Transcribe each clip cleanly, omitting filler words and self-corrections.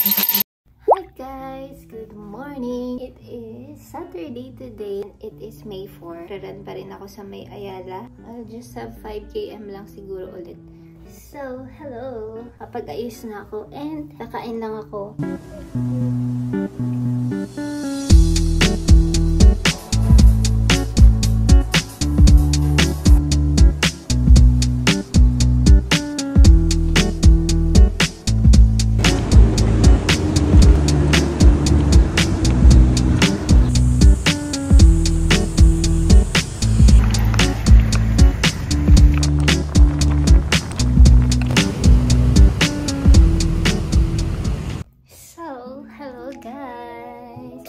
Hi guys! Good morning! It is Saturday today. It is May 4. Raran pa rin ako sa May Ayala. I'll just have 5 km lang siguro ulit. So, hello! Kapag-ayos na ako and kakain lang ako.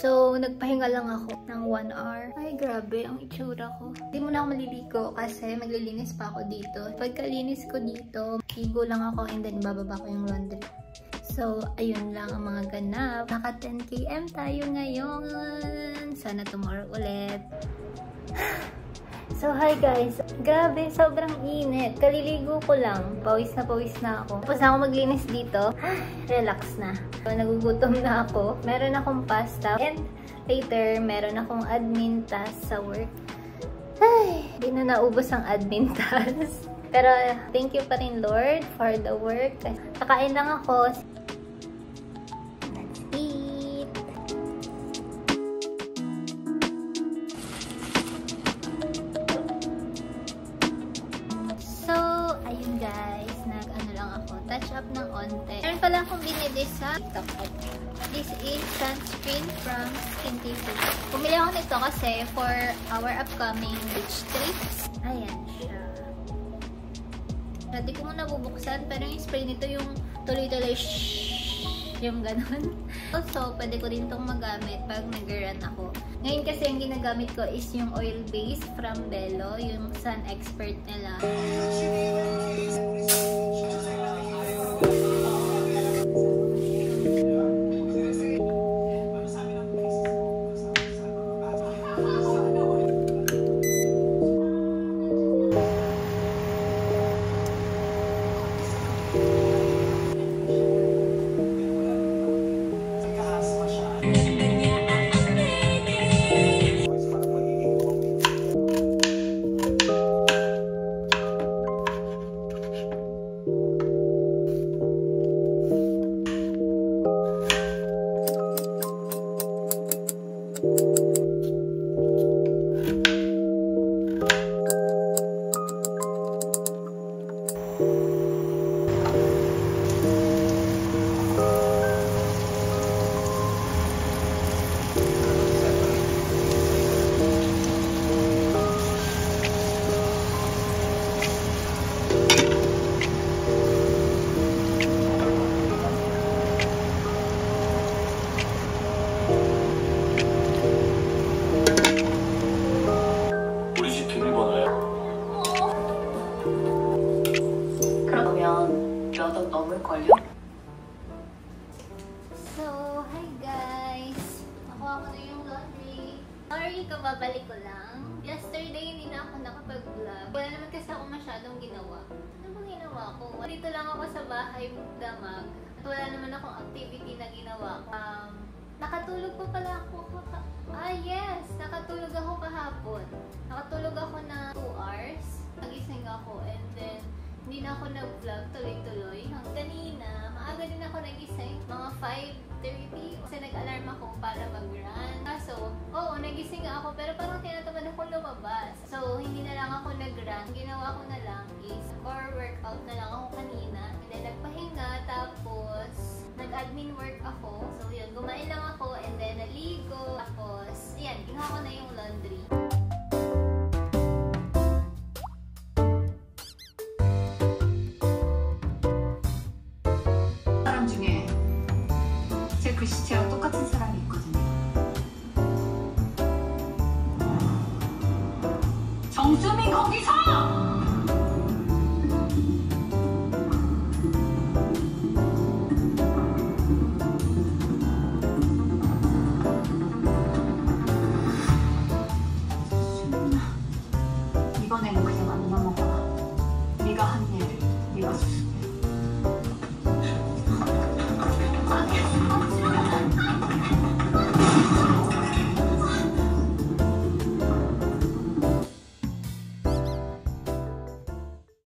So, nagpahinga lang ako ng 1 hour. Ay, grabe, ang itsura ko. Hindi mo na ako maliligo kasi maglilinis pa ako dito. Pagkalinis ko dito, ligo lang ako and then bababa ko yung laundry. So, ayun lang ang mga ganap. Naka 10 km tayo ngayon. Sana tomorrow ulit. So, hi guys. Grabe, sobrang init. Kaliligo ko lang. Pawis na ako. Tapos na ako maglinis dito. Relax na. So, nagugutom na ako. Meron akong pasta. And later, meron akong admin task sa work. Ay, di na naubos ang admin task. Pero, thank you pa rin Lord for the work. Kakain lang ako. Touch up ng onte. Meron pala akong binili sa TikTok. This is sunscreen from Skin Tissue. Pumili ako nito kasi for our upcoming beach trips. Ayan siya. Hindi ko muna bubuksan pero yung spray nito yung tuloy-tuloy yung ganun. Also, pwede ko rin itong magamit pag nag-run ako. Ngayon kasi yung ginagamit ko is yung oil base from Bello, yung sun expert nila. So, hi guys! Nakuha ko na yung laundry. Sorry, kababalik ko lang. Yesterday, hindi na ako nakapag-vlog. Wala naman kasi ako masyadong ginawa. Ano bang ginawa ko? Dito lang ako sa bahay, damag. At wala naman akong activity na ginawa ko. Nakatulog pa pala ako. Yes! Nakatulog ako kahapon. Nakatulog ako na 2 hours. Nagising ako and then hindi na ako nag-vlog tuloy-tuloy. Kanina, maaga din ako nagising. Mga 5:30. Kasi nag-alarm ako para mag-run. Kaso, oo, nagising ako. Pero parang tinatamad ako lumabas. So, hindi na lang ako nag-run. Ginawa ko na lang is core workout na lang ako kanina. And then, nagpahinga. Tapos, nag-admin work ako. So, yun. Kumain lang ako. And then, naligo. Tapos, ayan. Ginawa ko na yung laundry. 그 시체와 똑같은 사람이 있거든요. 정수민 거기서! 이번에는 그냥 안 넘어가. 네가 한 일, 네가 수습해.